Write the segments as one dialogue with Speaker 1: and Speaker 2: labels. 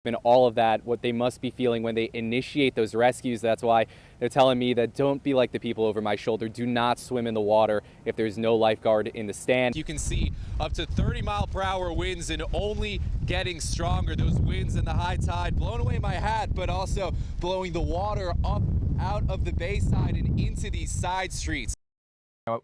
Speaker 1: and all of that, what they must be feeling when they initiate those rescues. That's why they're telling me that don't be like the people over my shoulder. Do not swim in the water if there's no lifeguard in the stand.
Speaker 2: You can see up to 30-mile-per-hour winds and only getting stronger. Those winds and the high tide blowing away my hat, but also blowing the water up out of the bayside and into these side streets.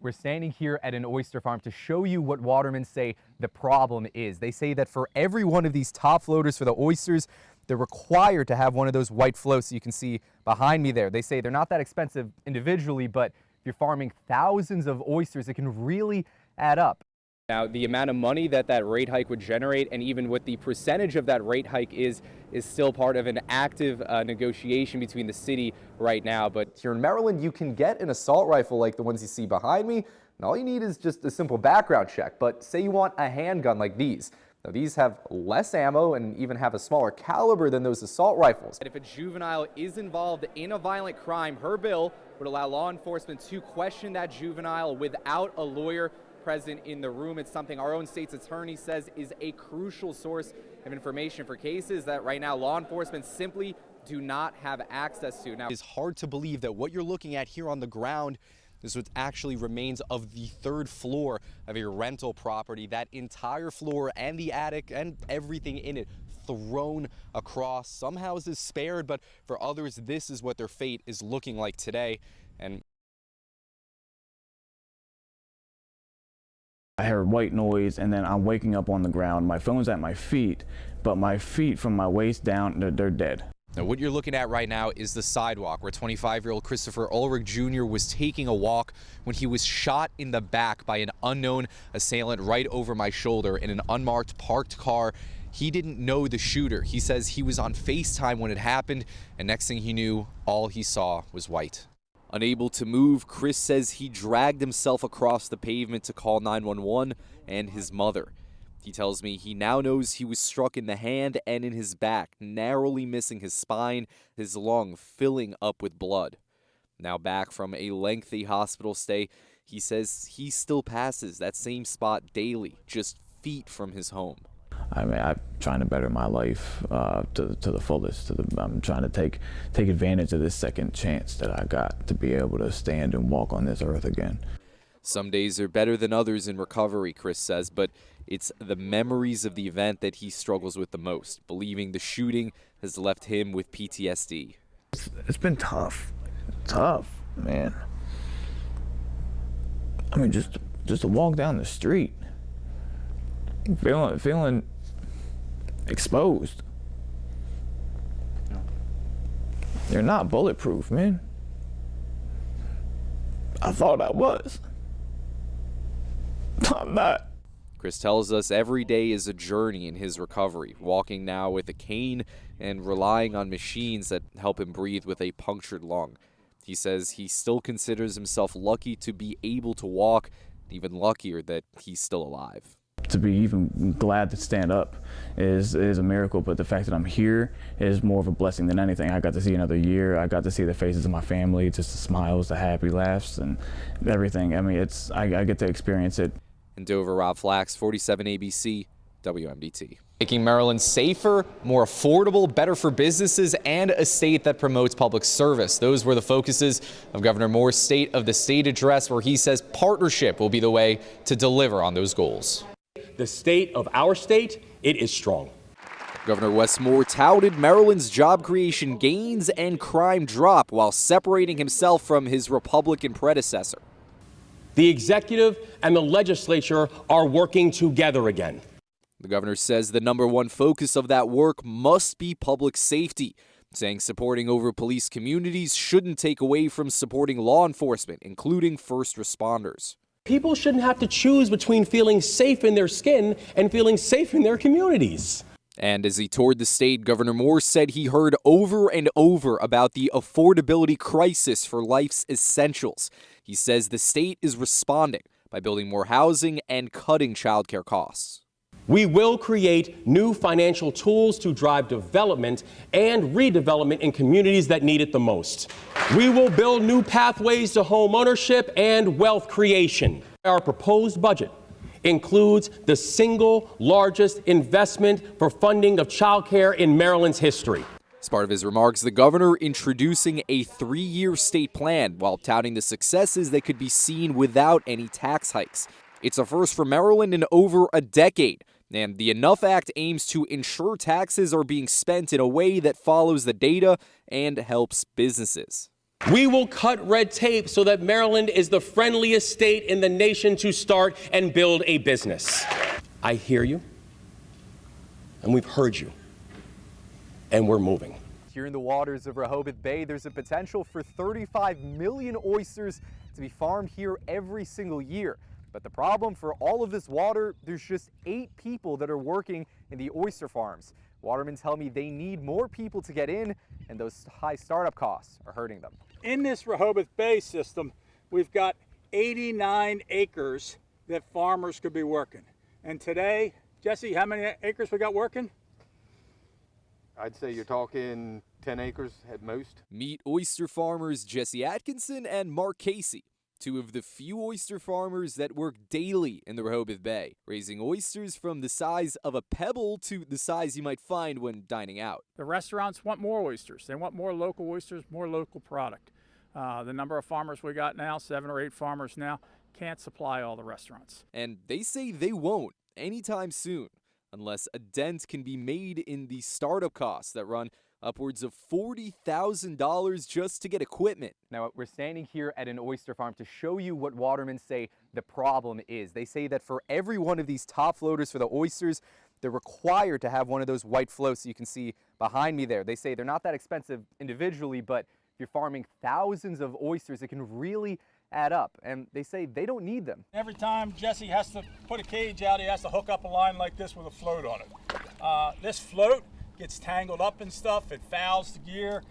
Speaker 1: We're standing here at an oyster farm to show you what watermen say the problem is. They say that for every one of these top floaters for the oysters, they're required to have one of those white floats you can see behind me there. They say they're not that expensive individually, but if you're farming thousands of oysters, it can really add up. Now, the amount of money that rate hike would generate, and even what the percentage of that rate hike is still part of an active negotiation between the city right now. But here in Maryland, you can get an assault rifle like the ones you see behind me, and all you need is just a simple background check. But say you want a handgun like these. Now, these have less ammo and even have a smaller caliber than those assault rifles. If a juvenile is involved in a violent crime, her bill would allow law enforcement to question that juvenile without a lawyer present in the room. It's something our own state's attorney says is a crucial source of information for cases that right now law enforcement simply do not have access to. Now,
Speaker 2: it's hard to believe that what you're looking at here on the ground is what actually remains of the third floor of a rental property. That entire floor and the attic and everything in it thrown across. Some houses spared, but for others, this is what their fate is looking like today. And
Speaker 3: I heard white noise, and then I'm waking up on the ground. My phone's at my feet, but my feet from my waist down, they're dead.
Speaker 2: Now, what you're looking at right now is the sidewalk where 25-year-old Christopher Ulrich Jr. was taking a walk when he was shot in the back by an unknown assailant right over my shoulder in an unmarked parked car. He didn't know the shooter. He says he was on FaceTime when it happened, and next thing he knew, all he saw was white. Unable to move, Chris says he dragged himself across the pavement to call 911 and his mother. He tells me he now knows he was struck in the hand and in his back, narrowly missing his spine, his lung filling up with blood. Now back from a lengthy hospital stay, he says he still passes that same spot daily, just feet from his home.
Speaker 3: I mean, I'm trying to better my life to the fullest. I'm trying to take advantage of this second chance that I got to be able to stand and walk on this earth again.
Speaker 2: Some days are better than others in recovery, Chris says, but it's the memories of the event that he struggles with the most, believing the shooting has left him with PTSD.
Speaker 3: It's been tough, man. I mean, just to walk down the street, feeling exposed. You're not bulletproof, man. I thought I was. I'm not.
Speaker 2: Chris tells us every day is a journey in his recovery, walking now with a cane and relying on machines that help him breathe with a punctured lung. He says he still considers himself lucky to be able to walk, even luckier that he's still alive.
Speaker 3: To be even glad to stand up is a miracle, but the fact that I'm here is more of a blessing than anything. I got to see another year. I got to see the faces of my family, just the smiles, the happy laughs, and everything. I mean, I get to experience it.
Speaker 2: In Dover, Rob Flaks, 47 ABC, WMDT. Making Maryland safer, more affordable, better for businesses, and a state that promotes public service. Those were the focuses of Governor Moore's State of the State address, where he says partnership will be the way to deliver on those goals.
Speaker 4: The state of our state, it is strong.
Speaker 2: Governor Wes Moore touted Maryland's job creation gains and crime drop while separating himself from his Republican predecessor.
Speaker 4: The executive and the legislature are working together again.
Speaker 2: The governor says the #1 focus of that work must be public safety, saying supporting over police communities shouldn't take away from supporting law enforcement, including first responders.
Speaker 4: People shouldn't have to choose between feeling safe in their skin and feeling safe in their communities.
Speaker 2: And as he toured the state, Governor Moore said he heard over and over about the affordability crisis for life's essentials. He says the state is responding by building more housing and cutting childcare costs.
Speaker 4: We will create new financial tools to drive development and redevelopment in communities that need it the most. We will build new pathways to home ownership and wealth creation. Our proposed budget includes the single largest investment for funding of childcare in Maryland's history.
Speaker 2: As part of his remarks, the governor introducing a 3-year state plan while touting the successes that could be seen without any tax hikes. It's a first for Maryland in over a decade, and the Enough Act aims to ensure taxes are being spent in a way that follows the data and helps businesses.
Speaker 4: We will cut red tape so that Maryland is the friendliest state in the nation to start and build a business. I hear you, and we've heard you, and we're moving.
Speaker 1: Here in the waters of Rehoboth Bay, there's a potential for 35 million oysters to be farmed here every single year. But the problem for all of this water, there's just 8 people that are working in the oyster farms. Watermen tell me they need more people to get in, and those high startup costs are hurting them.
Speaker 5: In this Rehoboth Bay system, we've got 89 acres that farmers could be working. And today, Jesse, how many acres we got working?
Speaker 6: I'd say you're talking 10 acres at most.
Speaker 2: Meet oyster farmers Jesse Atkinson and Mark Casey, 2 of the few oyster farmers that work daily in the Rehoboth Bay, raising oysters from the size of a pebble to the size you might find when dining out.
Speaker 5: The restaurants want more oysters. They want more local oysters, more local product. The number of farmers we got now, 7 or 8 farmers now, can't supply all the restaurants.
Speaker 2: And they say they won't anytime soon, unless a dent can be made in the startup costs that run upwards of $40,000 just to get equipment.
Speaker 1: Now, we're standing here at an oyster farm to show you what watermen say the problem is. They say that for every one of these top floaters for the oysters, they're required to have one of those white floats you can see behind me there. They say they're not that expensive individually, but if you're farming thousands of oysters, it can really add up. And they say they don't need them.
Speaker 5: Every time Jesse has to put a cage out, he has to hook up a line like this with a float on it. This float gets tangled up and stuff, it fouls the gear.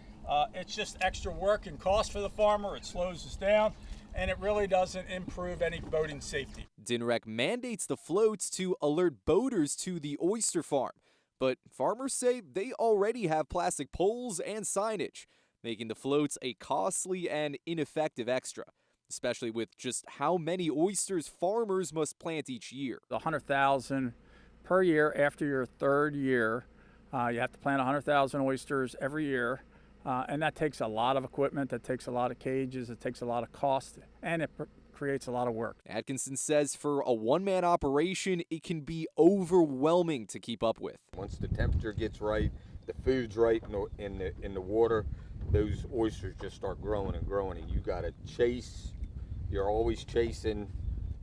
Speaker 5: It's just extra work and cost for the farmer. It slows us down, and it really doesn't improve any boating safety.
Speaker 2: DNREC mandates the floats to alert boaters to the oyster farm, but farmers say they already have plastic poles and signage, making the floats a costly and ineffective extra, especially with just how many oysters farmers must plant each year.
Speaker 5: 100,000 per year after your 3rd year. You have to plant 100,000 oysters every year, and that takes a lot of equipment, that takes a lot of cages, it takes a lot of cost, and it creates a lot of work.
Speaker 2: Atkinson says for a one-man operation, it can be overwhelming to keep up with.
Speaker 6: Once the temperature gets right, the food's right in the water, those oysters just start growing and growing, and you gotta chase. You're always chasing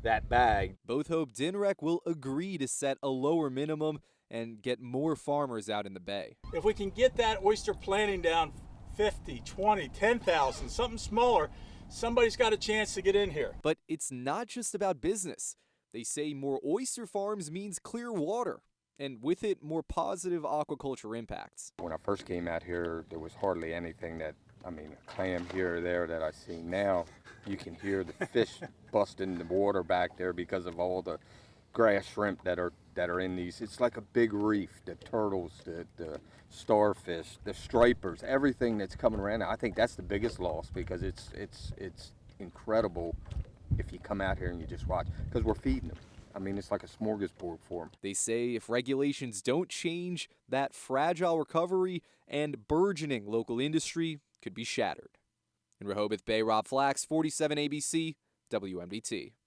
Speaker 6: that bag.
Speaker 2: Both hope DNREC will agree to set a lower minimum and get more farmers out in the bay.
Speaker 5: If we can get that oyster planting down 50, 20, 10,000, something smaller, somebody's got a chance to get in here.
Speaker 2: But it's not just about business. They say more oyster farms means clear water, and with it, more positive aquaculture impacts.
Speaker 6: When I first came out here, there was hardly anything that, a clam here or there that I see now. You can hear the fish busting the water back there because of all the grass shrimp that are in these. It's like a big reef. The turtles, the starfish, the stripers, everything that's coming around. I think that's the biggest loss, because it's incredible if you come out here and you just watch, because we're feeding them. It's like a smorgasbord for them.
Speaker 2: They say if regulations don't change, that fragile recovery and burgeoning local industry could be shattered. In Rehoboth Bay, Rob Flaks, 47 ABC, WMDT.